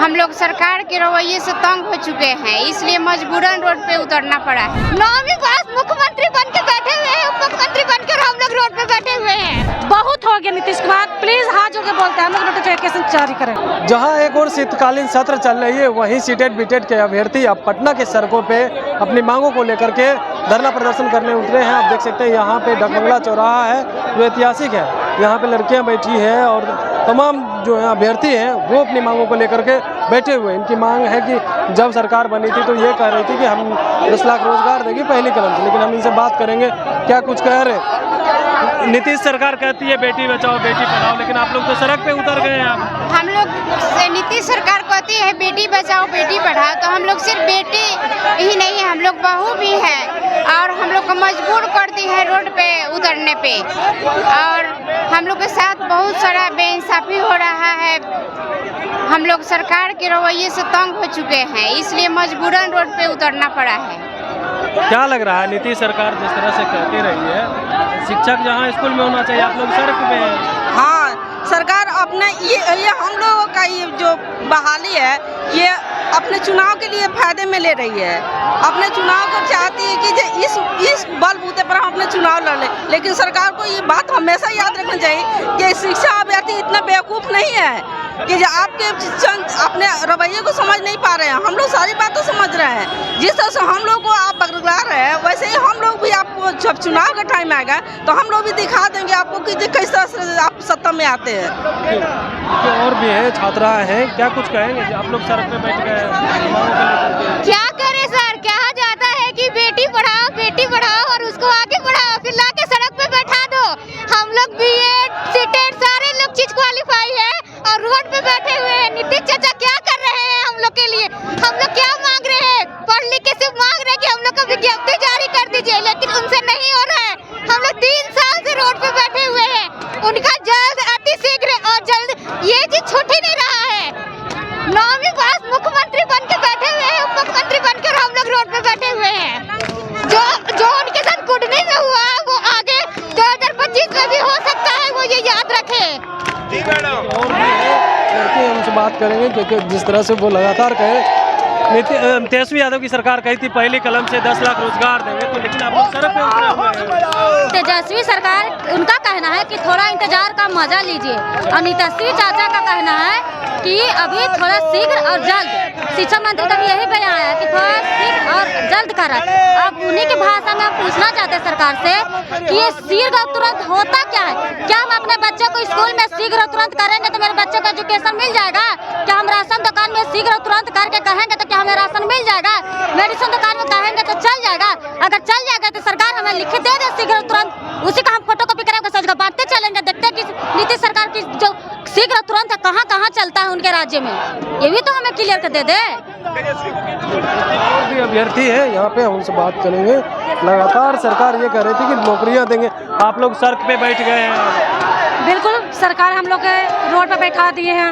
हम लोग सरकार के रवैये से तंग हो चुके हैं, इसलिए मजबूरन रोड पे उतरना पड़ा है। 9वीं पास मुख्यमंत्री बन के बैठे हुए हैं, उप मुख्यमंत्री बनकर हम लोग रोड पे बैठे हुए हैं। बहुत हो गया नीतीश कुमार, प्लीज हाथ जोड़ के बोलते हैं हम लोग नोटिफिकेशन जारी करें। जहां एक और शीतकालीन सत्र चल रही है, वहीं सीटेट बीटेट के अभ्यर्थी अब पटना के सड़कों पे अपनी मांगों को लेकर के धरना प्रदर्शन करने उतरे हैं। आप देख सकते हैं यहाँ पे डगमंगला चौराहा है जो ऐतिहासिक है, यहाँ पे लड़कियाँ बैठी है और तमाम जो है अभ्यर्थी हैं वो अपनी मांगों को लेकर के बैठे हुए हैं। इनकी मांग है कि जब सरकार बनी थी तो ये कह रही थी कि हम 10 लाख रोजगार देंगे पहली कदम से, लेकिन हम इनसे बात करेंगे क्या कुछ कह रहे। नीतीश सरकार कहती है बेटी बचाओ बेटी पढ़ाओ, लेकिन आप लोग तो सड़क पे उतर गए हैं। हम लोग नीतीश सरकार कहती है बेटी बचाओ बेटी पढ़ाओ, तो हम लोग सिर्फ बेटी ही नहीं, हम लोग बहू भी है और हम लोग को मजबूर कर दी है रोड पे उतरने पे। और हम लोग के साथ बहुत सारा बेइंसाफी हो रहा है। हम लोग सरकार के रवैये से तंग हो चुके हैं, इसलिए मजबूरन रोड पे उतरना पड़ा है। क्या लग रहा है नीतीश सरकार जिस तरह से कहती रही है शिक्षक जहां स्कूल में होना चाहिए, आप लोग सड़क पे हैं। हाँ, सरकार अपना ये हम लोगों का ये जो बहाली है ये अपने चुनाव के लिए फायदे में ले रही है। अपने चुनाव को चाहती है कि इस बलबूते पर हम अपने चुनाव लड़ लें, लेकिन सरकार को ये बात हमेशा याद रखना चाहिए कि शिक्षा अभ्यर्थी इतना बेवकूफ़ नहीं है कि जो आपके अपने रवैये को समझ नहीं पा रहे हैं। हम लोग सारी बातों समझ रहे हैं। जिस तरह से हम लोग को आप बगला रहे हैं वैसे ही हम लोग भी आपको जब चुनाव का टाइम आएगा तो हम लोग भी दिखा देंगे आपको कि किस तरह से आप सत्ता में आते हैं। और भी है छात्रा हैं, क्या कुछ कहेंगे आप लोग सड़क पे बैठ गए हैं? क्या करे सर, कहा जाता है कि बेटी पढ़ाओ और उसको आगे बढ़ाओ, फिर लाके सड़क पे बैठा दो। हम लोग बीएड सीटेट सारे लोग चीज क्वालिफाई है और रोड पे बैठे हुए हैं। नीतीश चाचा क्या कर रहे हैं हम लोग के लिए? हम लोग क्या मांग रहे हैं? पढ़ लिख के सिर्फ मांग रहे हैं कि हम लोग को विज्ञप्ति जारी कर दीजिए, लेकिन उनसे नहीं हो रहा है। हम लोग 3 साल से रोड पे बैठे हुए हैं, उनका जल्द अति शीघ्र और जल्द ये चीज छूट ही नहीं रहा है। 9वीं पास मुख्यमंत्री बन के बैठे हुए हैं, उप मुख्यमंत्री बनकर हम लोग रोड पे बैठे हुए हैं। जो उनके साथ कुटनी में हुआ वो आगे 2025 में भी हो सकता है, वो ये याद रखें। और लड़के हमसे बात करेंगे क्योंकि जिस तरह से वो लगातार कहे तेजस्वी यादव की सरकार कही थी पहली कलम से 10 लाख रोजगार देंगे, तो लेकिन आप लोग सड़क पे उतरे हुए हैं। तेजस्वी सरकार उनका कहना है कि थोड़ा इंतजार का मजा लीजिए और नीतीश चाचा का कहना है कि अभी थोड़ा शीघ्र और जल्द। शिक्षा मंत्री का भी यही बयान है कि थोड़ा शीघ्र और जल्द करा। अब उन्हीं की भाषा में हम पूछना चाहते हैं सरकार से कि ये शीघ्र और तुरंत होता क्या है? क्या हम अपने बच्चे को स्कूल में शीघ्र और तुरंत करेंगे तो मेरे बच्चे को एजुकेशन मिल जाएगा? क्या हम राशन दुकान में शीघ्र और तुरंत करके कहेंगे तो क्या हमें राशन मिल जाएगा? मेडिसिन दुकान में कहेंगे तो चल जाएगा? अगर चल जाएगा तो सरकार हमें लिखित दे दे शीघ्र और तुरंत, उसी का हम फोटो कॉपी कराकर सच का बांटते चलेंगे। देखते हैं कि नीतीश सरकार की जो शीघ्र और तुरंत कहाँ कहाँ चलता है उनके राज्य में, ये भी तो हमें क्लियर कर दे दे। और भी अभ्यर्थी है यहाँ पे, हम उनसे बात करेंगे। लगातार सरकार ये कह रही थी कि नौकरियाँ देंगे, आप लोग सड़क पे बैठ गए हैं। बिल्कुल, सरकार हम लोग रोड पर बैठा दिए हैं।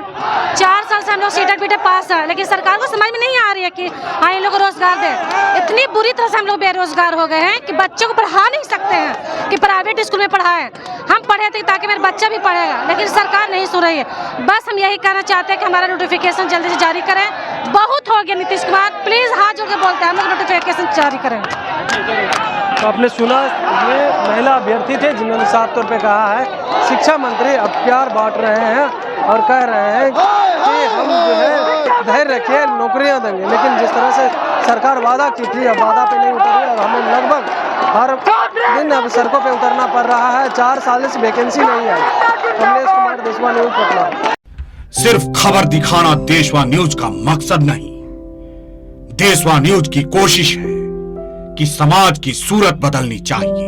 4 साल से हम लोग सीटेट बीटेट पास है, लेकिन सरकार को समझ में नहीं आ रही है कि हाँ इन लोग को रोजगार दे। इतनी बुरी तरह से हम लोग बेरोजगार हो गए हैं कि बच्चों को पढ़ा नहीं सकते हैं कि प्राइवेट स्कूल में पढ़ाएं। हम पढ़े थे ताकि मेरा बच्चा भी पढ़ेगा, लेकिन सरकार नहीं सुन रही है। बस हम यही कहना चाहते हैं कि हमारा नोटिफिकेशन जल्दी से जारी करें। बहुत हो गया नीतीश कुमार, प्लीज हाथ जोड़ के बोलते हैं हम लोग नोटिफिकेशन जारी करें। तो आपने सुना, ये महिला अभ्यर्थी थे जिन्होंने साफ तौर पे कहा है शिक्षा मंत्री अब प्यार बांट रहे हैं और कह रहे हैं कि हम जो है धैर्य रखिए नौकरियां देंगे, लेकिन जिस तरह से सरकार वादा की थी अब वादा पे नहीं उतरी और हमें लगभग हर दिन अब सड़कों पे उतरना पड़ रहा है। 4 साल से वैकेंसी नहीं आई। कमलेश कुमार, देशवा न्यूज, पटना। सिर्फ खबर दिखाना देशवा न्यूज का मकसद नहीं, देशवा न्यूज की कोशिश है कि समाज की सूरत बदलनी चाहिए।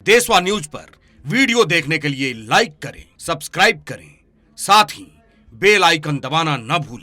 देशवा न्यूज पर वीडियो देखने के लिए लाइक करें, सब्सक्राइब करें, साथ ही बेल आइकन दबाना न भूलें।